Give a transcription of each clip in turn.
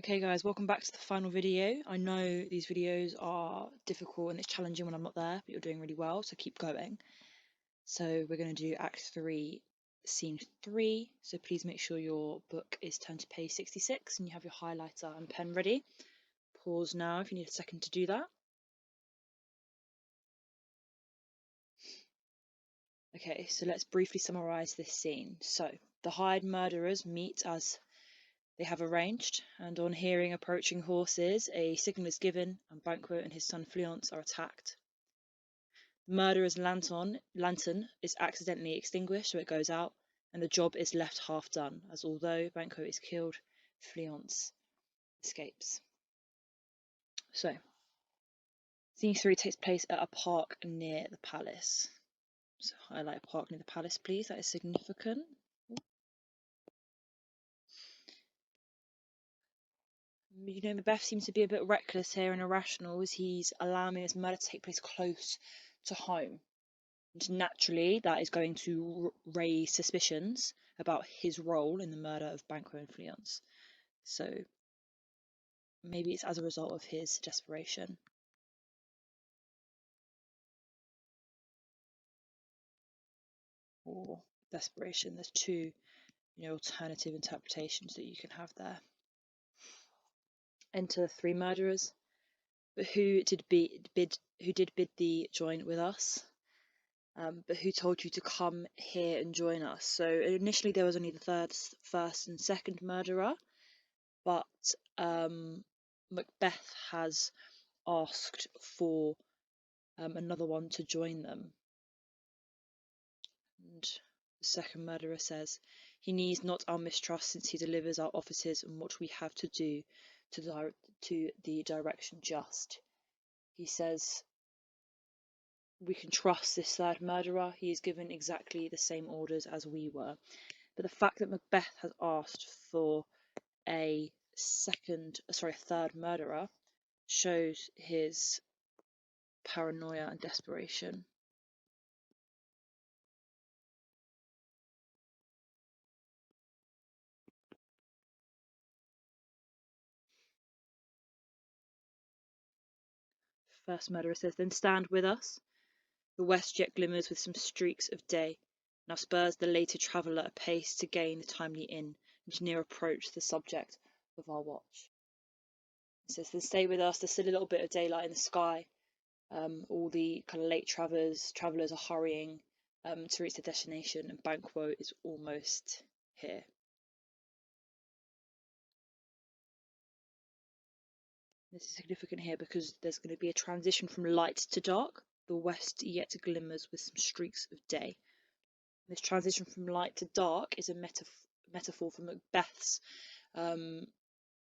Okay guys, welcome back to the final video. I know these videos are difficult and it's challenging when I'm not there, but you're doing really well, so keep going. So we're going to do Act 3, Scene 3, so please make sure your book is turned to page 66 and you have your highlighter and pen ready. Pause now if you need a second to do that. Okay, so let's briefly summarise this scene. So, the hired murderers meet as they have arranged, and on hearing approaching horses, a signal is given, and Banquo and his son Fleance are attacked. The murderer's lantern is accidentally extinguished, so it goes out, and the job is left half done, as although Banquo is killed, Fleance escapes. So, Scene 3 takes place at a park near the palace. So highlight a park near the palace, please, that is significant. You know, Macbeth seems to be a bit reckless here and irrational as he's allowing this murder to take place close to home. And naturally, that is going to raise suspicions about his role in the murder of Banquo and Fleance. So maybe it's as a result of his desperation. Or desperation. There's two, alternative interpretations that you can have there. Enter 3 murderers. But who did bid thee join with us? But who told you to come here and join us? So initially there was only the first and second murderer, but Macbeth has asked for another one to join them. And the second murderer says, he needs not our mistrust since he delivers our offices and what we have to do to the direction just. He says, we can trust this third murderer. He is given exactly the same orders as we were. But the fact that Macbeth has asked for a third murderer shows his paranoia and desperation. First murderer says, then stand with us. The west yet glimmers with some streaks of day. Now spurs the later traveller apace to gain the timely inn, and near approach the subject of our watch. It says, then stay with us. There's still a little bit of daylight in the sky. All the kind of late travellers are hurrying to reach their destination, and Banquo is almost here. This is significant here because there's going to be a transition from light to dark. The west yet glimmers with some streaks of day. This transition from light to dark is a metaphor for Macbeth's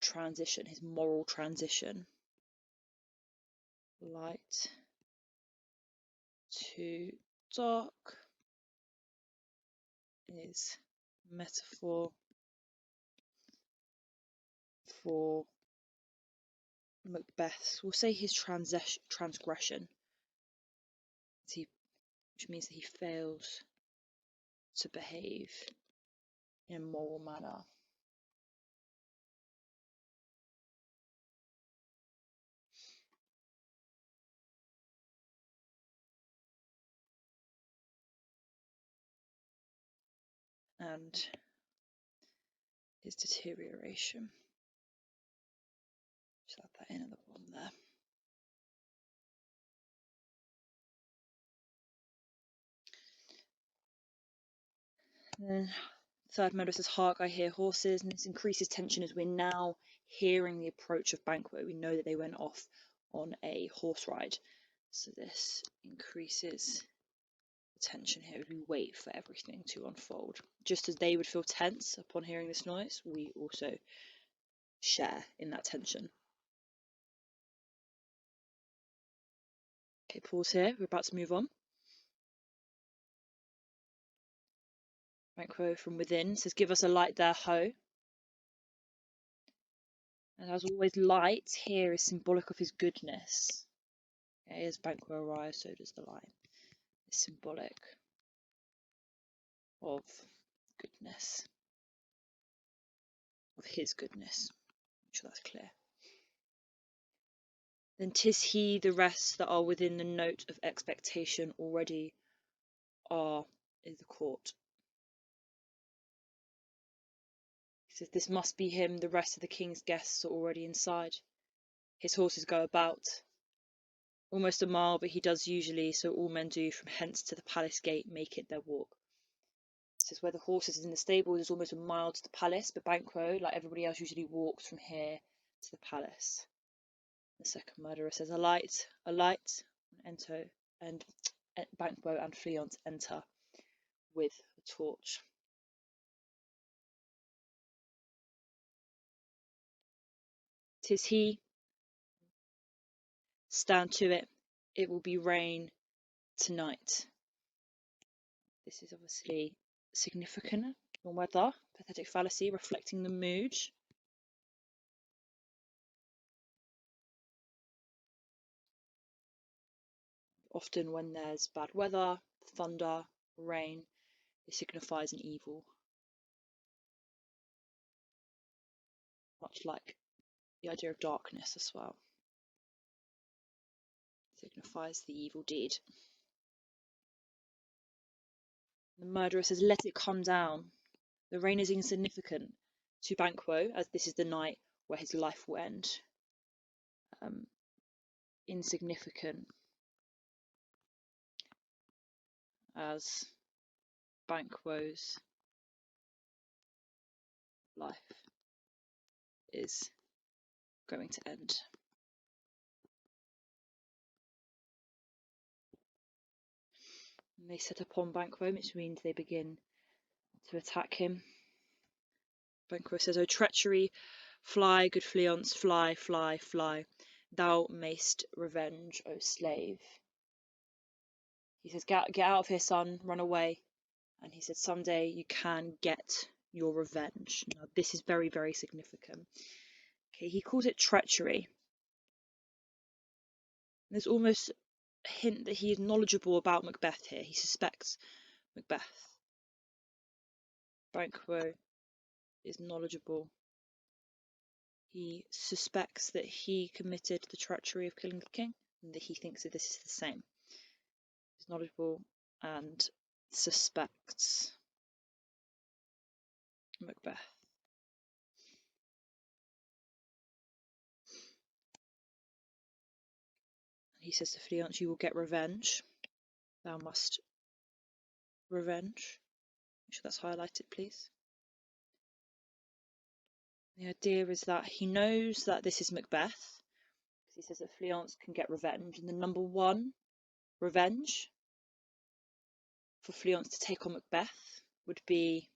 transition, his moral transition. Light to dark is metaphor for Macbeth's, we'll say his transgression, which means that he fails to behave in a moral manner. And his deterioration. Just add that in at the bottom there. And then third murderer says, hark, I hear horses, and this increases tension as we're now hearing the approach of Banquo. We know that they went off on a horse ride, so this increases the tension here as we wait for everything to unfold. Just as they would feel tense upon hearing this noise, we also share in that tension. Okay, pause here, we're about to move on. Banquo from within says, give us a light there, ho. And as always, light here is symbolic of his goodness. Okay, as Banquo arrives, so does the light. It's symbolic of goodness, of his goodness. Make sure that's clear. Then 'tis he, the rest that are within the note of expectation already are in the court. He says this must be him, the rest of the king's guests are already inside. His horses go about almost a mile, but he does usually, so all men do, from hence to the palace gate make it their walk. It says where the horses is in the stable, there's almost a mile to the palace, but Banquo, like everybody else, usually walks from here to the palace. The second murderer says, alight, enter, and Banquo and Fleance enter with a torch. "'Tis he, stand to it, it will be rain tonight." This is obviously significant on weather, pathetic fallacy, reflecting the mood. Often when there's bad weather, thunder, rain, it signifies an evil. Much like the idea of darkness as well. It signifies the evil deed. The murderer says, let it come down. The rain is insignificant to Banquo, as this is the night where his life will end. Insignificant as Banquo's life is going to end. And they set upon Banquo, which means they begin to attack him. Banquo says, O treachery, fly, good Fleance, fly, fly, fly. Thou mayst revenge, O slave. He says, get out of here, son, run away. And he said, someday you can get your revenge. Now, this is very, very significant. Okay, he calls it treachery. There's almost a hint that he is knowledgeable about Macbeth here. He suspects Macbeth. Banquo is knowledgeable. He suspects that he committed the treachery of killing the king, and that he thinks that this is the same. He's knowledgeable and suspects Macbeth. He says to Fleance, you will get revenge. Thou must revenge. Make sure that's highlighted, please. The idea is that he knows that this is Macbeth. He says that Fleance can get revenge. And the number one revenge for Fleance to take on Macbeth would be,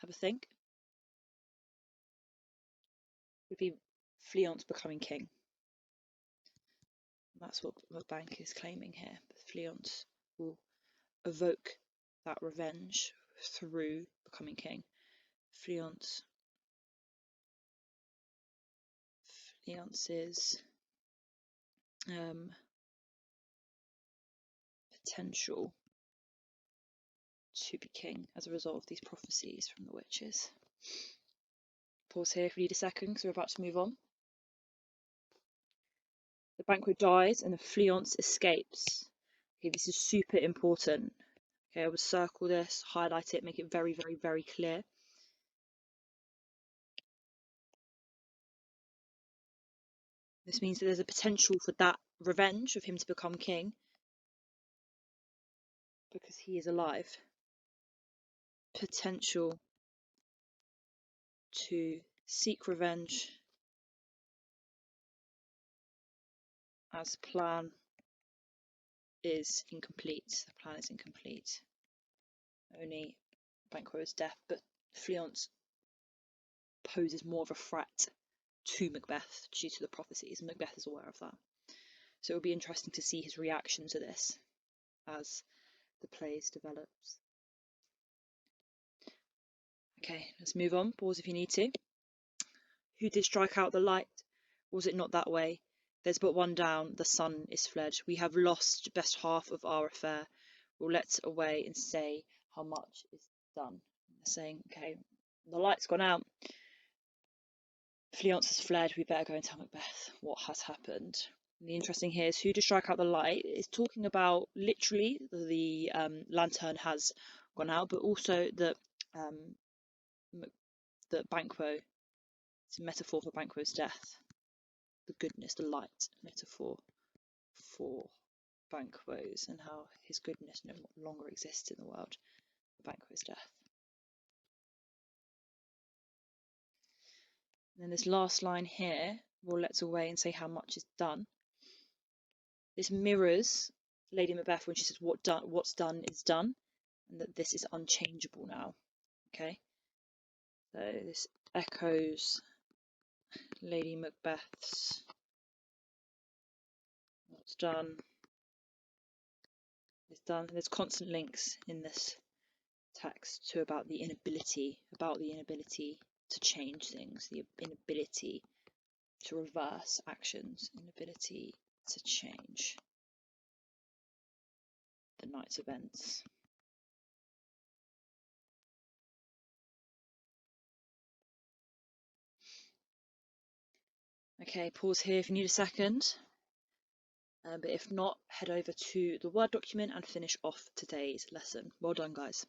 have a think, would be Fleance becoming king. And that's what Bank is claiming here. Fleance will evoke that revenge through becoming king. Fleance's potential to be king as a result of these prophecies from the witches. Pause here if you need a second because we're about to move on. The Banquo dies and the Fleance escapes. Okay, this is super important. Okay, I will circle this, highlight it, make it very, very, very clear. This means that there's a potential for that revenge of him to become king because he is alive. Potential to seek revenge as plan is incomplete. The plan is incomplete. Only Banquo's death, but Fleance poses more of a threat to Macbeth due to the prophecies, and Macbeth is aware of that. So it will be interesting to see his reaction to this as the plays develops. Okay, let's move on. Pause if you need to. Who did strike out the light? Was it not that way? There's but one down, the sun is fled. We have lost best half of our affair. We'll let away and say how much is done. They're saying, okay, the light's gone out. Fleance has fled. We better go and tell Macbeth what has happened. And the interesting here is who to strike out the light. It's talking about literally the lantern has gone out, but also that Banquo, it's a metaphor for Banquo's death. The goodness, the light metaphor for Banquo's and how his goodness no longer exists in the world for Banquo's death. And then this last line here, roll let's away and say how much is done. This mirrors Lady Macbeth when she says what's done is done, and that this is unchangeable now. Okay, so this echoes Lady Macbeth's what's done is done. There's constant links in this text to about the inability to change things, the inability to reverse actions, inability to change the night's events. Okay, pause here if you need a second. But if not, head over to the Word document and finish off today's lesson. Well done, guys.